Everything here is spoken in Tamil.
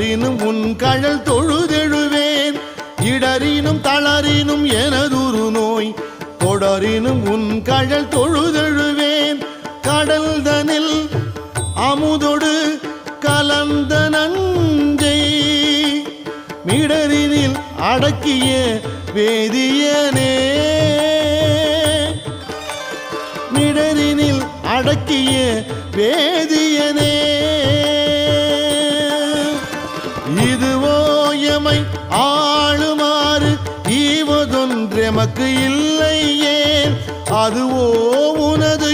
இடறினும் உன் கழல் தொழுதெழுவேன் இடறினும் தளறினும் எனதுரு நோய் தொடரினும் உன் கழல் தொழுதெழுவேன் கடல் தனில் அமுதொடு கலந்த நஞ்சை மிடரினில் அடக்கிய வேதியனே மிடரினில் அடக்கிய வேதியனே இதுவோ எமை ஆளுமாறு ஈவதொன்றெமக்கு இல்லையே அதுவோ உனது